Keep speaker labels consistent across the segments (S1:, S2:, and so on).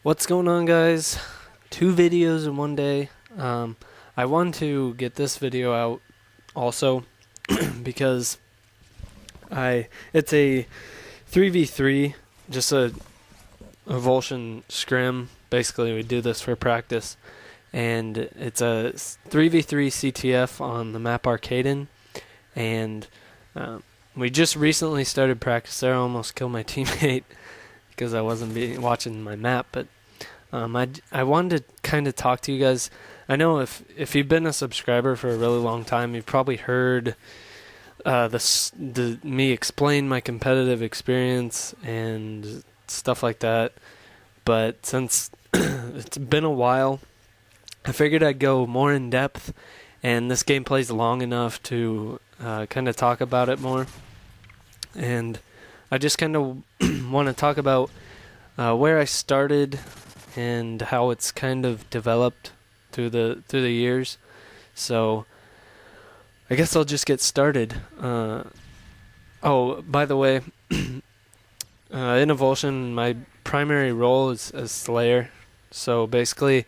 S1: What's going on, guys? 2 videos in one day. I wanted to get this video out also because it's a 3v3, just a Volscian Scrim. Basically, we do this for practice, and it's a 3v3 CTF on the map Arcaden, and we just recently started practice there. I almost killed my teammate because I wasn't watching my map, but I wanted to kind of talk to you guys. I know if you've been a subscriber for a really long time, you've probably heard me explain my competitive experience and stuff like that. But since it's been a while, I figured I'd go more in depth, and this gameplay's long enough to kind of talk about it more. And I just kind of want to talk about where I started and how it's kind of developed through the years. So I guess I'll just get started. Oh, by the way, in Volscian, my primary role is as Slayer. So basically,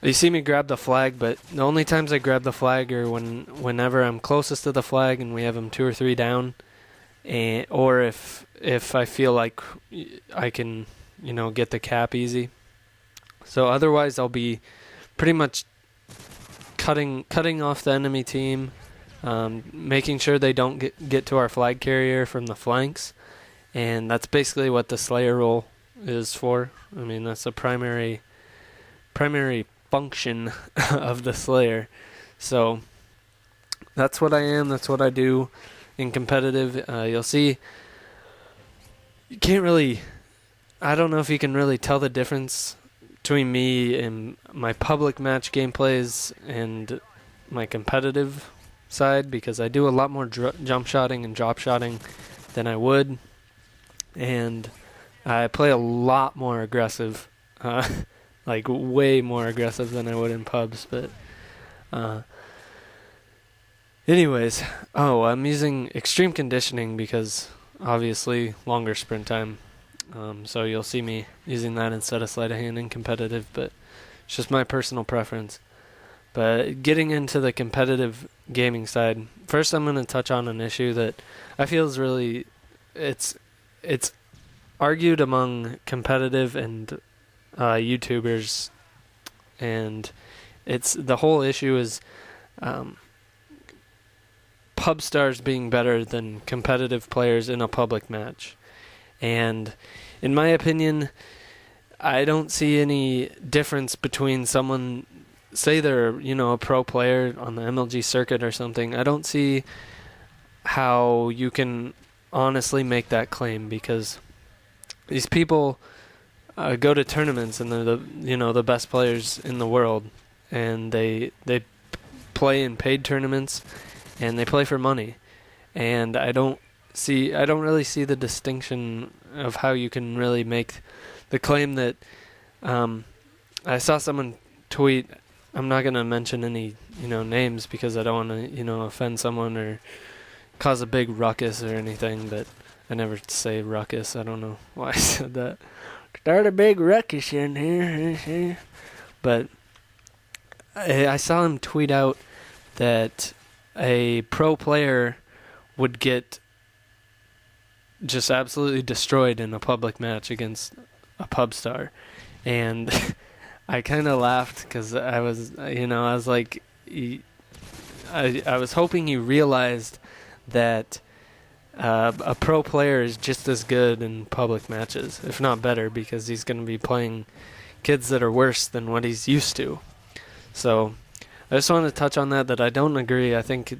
S1: you see me grab the flag, but the only times I grab the flag are whenever I'm closest to the flag and we have them 2 or 3 down, or if I feel like I can, get the cap easy. So otherwise, I'll be pretty much cutting off the enemy team, making sure they don't get to our flag carrier from the flanks, and that's basically what the Slayer role is for. I mean, that's the primary function of the Slayer. So that's what I am. That's what I do in competitive. You'll see. You can't really. I don't know if you can really tell the difference between me and my public match gameplays and my competitive side, because I do a lot more jump shotting and drop shotting than I would, and I play a lot more aggressive, like way more aggressive than I would in pubs. But anyways, I'm using extreme conditioning because obviously longer sprint time. So you'll see me using that instead of sleight of hand in competitive, but it's just my personal preference. But getting into the competitive gaming side, first I'm going to touch on an issue that I feel is really, it's argued among competitive and YouTubers, and the whole issue is pub stars being better than competitive players in a public match. And in my opinion, I don't see any difference between someone, say they're, a pro player on the MLG circuit or something. I don't see how you can honestly make that claim, because these people go to tournaments and they're the best players in the world, and they play in paid tournaments and they play for money. And I don't really see the distinction of how you can really make the claim that I saw someone tweet. I'm not going to mention any names because I don't want to offend someone or cause a big ruckus or anything, but I never say ruckus. I don't know why I said that. Start a big ruckus in here. But I saw him tweet out that a pro player would get just absolutely destroyed in a public match against a pub star, and I kind of laughed because I was like, I was hoping he realized that a pro player is just as good in public matches, if not better, because he's going to be playing kids that are worse than what he's used to. So I just wanted to touch on that I don't agree. I think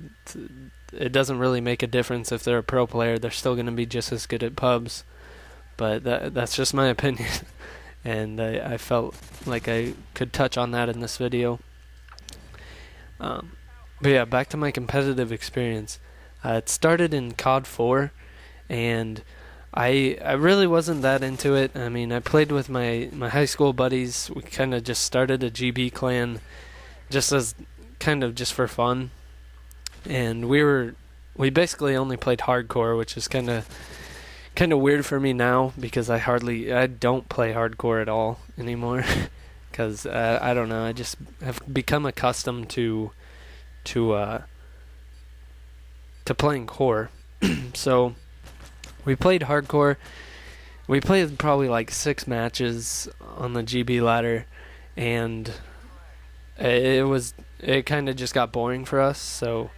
S1: it doesn't really make a difference if they're a pro player. They're still going to be just as good at pubs. But that's just my opinion. And I felt like I could touch on that in this video. But yeah, back to my competitive experience. It started in COD 4, and I really wasn't that into it. I mean, I played with my high school buddies. We kind of just started a GB clan just for fun. And we basically only played hardcore, which is kind of kind of weird for me now because I don't play hardcore at all anymore. Because I don't know, I just have become accustomed to playing core. So we played hardcore. We played probably like 6 matches on the GB ladder, and it kind of just got boring for us. So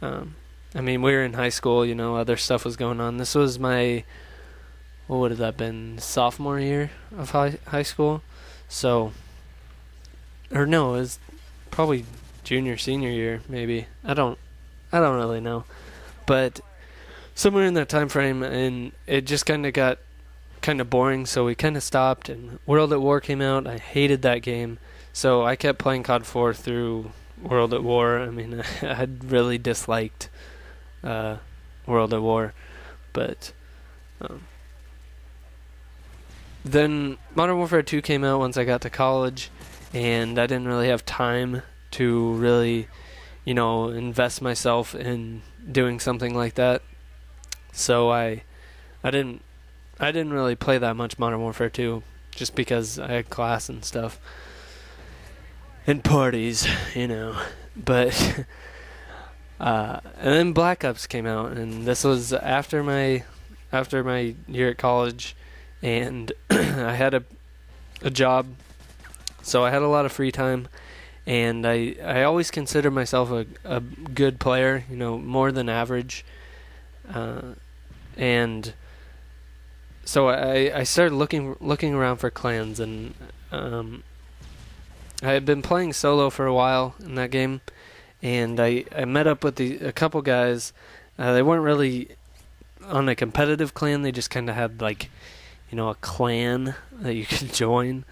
S1: I mean, we were in high school, other stuff was going on. This was my, what would have that been, sophomore year of high school. So, or no, it was probably senior year, maybe. I don't really know. But somewhere in that time frame, and it just kind of got kind of boring, so we kind of stopped, and World at War came out. I hated that game, so I kept playing COD 4 through World at War. I mean, I really disliked World at War, but then Modern Warfare 2 came out once I got to college, and I didn't really have time to really, invest myself in doing something like that. So I didn't really play that much Modern Warfare 2, just because I had class and stuff and parties, But and then Black Ops came out, and this was after my year at college, and I had a job, so I had a lot of free time, and I always considered myself a good player, more than average, and so I started looking around for clans, and I had been playing solo for a while in that game, and I met up with a couple guys. They weren't really on a competitive clan. They just kind of had a clan that you could join.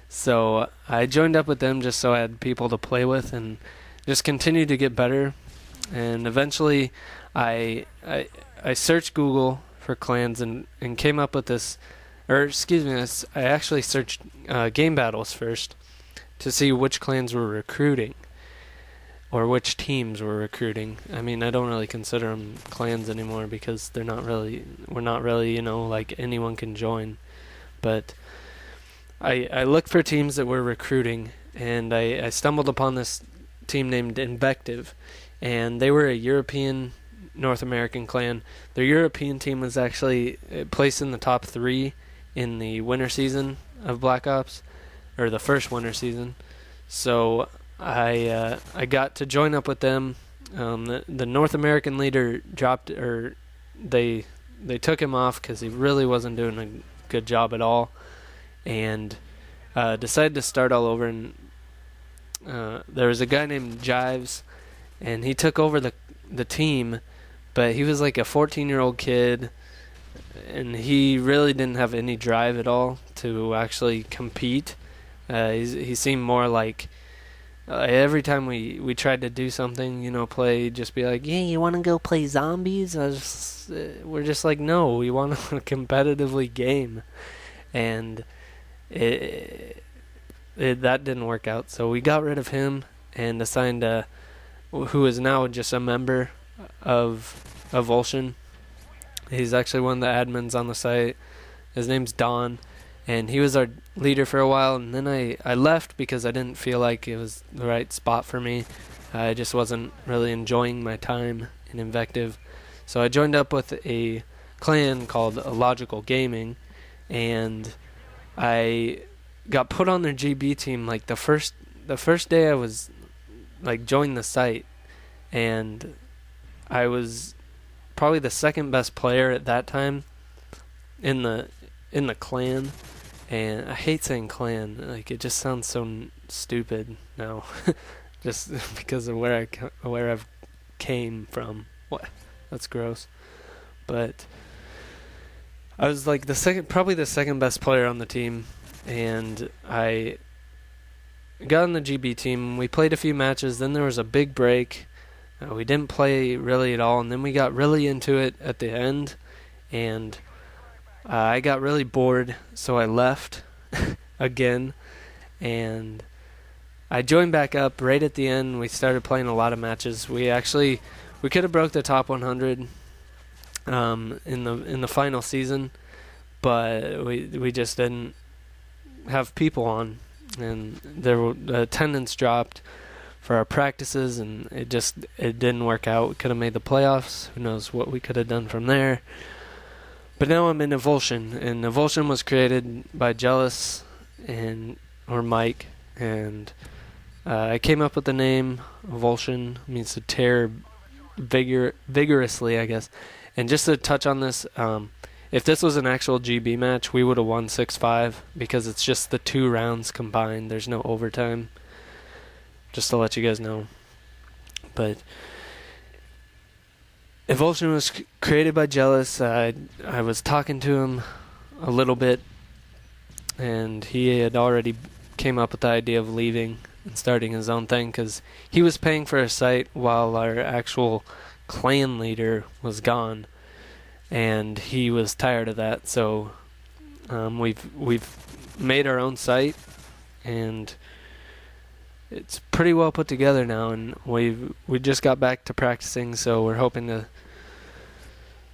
S1: So I joined up with them just so I had people to play with, and just continued to get better. And eventually, I searched Google for clans and came up with this, I actually searched game battles first to see which clans were recruiting or which teams were recruiting. I mean, I don't really consider them clans anymore because we're not really, like anyone can join. But I looked for teams that were recruiting, and I stumbled upon this team named Invective, and they were a European North American clan. Their European team was actually placed in the top 3 in the winter season of Black Ops, or the first winter season. So I got to join up with them. The North American leader dropped, or they took him off because he really wasn't doing a good job at all, and decided to start all over. And there was a guy named Jives, and he took over the team, but he was like a 14-year-old kid, and he really didn't have any drive at all to actually compete. He seemed more like every time we tried to do something, play, just be like, yeah, you want to go play zombies? We're just like, no, we want to competitively game. And that didn't work out. So we got rid of him and assigned who is now just a member of Vulsion. He's actually one of the admins on the site. His name's Don, and he was our leader for a while, and then I left because I didn't feel like it was the right spot for me. I just wasn't really enjoying my time in Invective. So I joined up with a clan called Logical Gaming, and I got put on their GB team like the first day I was joined the site, and I was probably the second best player at that time in the clan. And I hate saying clan, it just sounds so stupid now, just because of where I've came from. What? That's gross. But I was probably the second best player on the team, and I got on the GB team. We played a few matches, then there was a big break. We didn't play really at all, and then we got really into it at the end, and I got really bored, so I left again, and I joined back up right at the end. We started playing a lot of matches. We could have broke the top 100. in the final season, but we just didn't have people on, and the attendance dropped for our practices, and it didn't work out. We could have made the playoffs. Who knows what we could have done from there. But now I'm in Evulsion, and Evulsion was created by Jealous or Mike, and I came up with the name Evulsion. It means to tear vigorously, I guess. And just to touch on this, if this was an actual GB match, we would have won 6-5 because it's just the 2 rounds combined. There's no overtime. Just to let you guys know. But Evulsion was created by Jealous. I was talking to him a little bit, and he had already came up with the idea of leaving and starting his own thing because he was paying for a site while our actual clan leader was gone, and he was tired of that. So we've made our own site, and it's pretty well put together now, and we just got back to practicing, so we're hoping to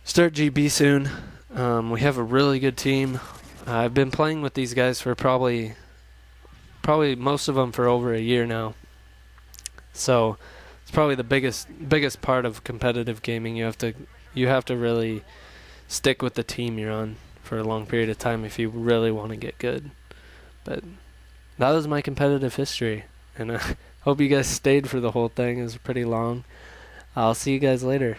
S1: start GB soon. We have a really good team. I've been playing with these guys for probably most of them for over a year now. So it's probably the biggest part of competitive gaming. You have to really stick with the team you're on for a long period of time if you really want to get good. But that was my competitive history, and I hope you guys stayed for the whole thing. It was pretty long. I'll see you guys later.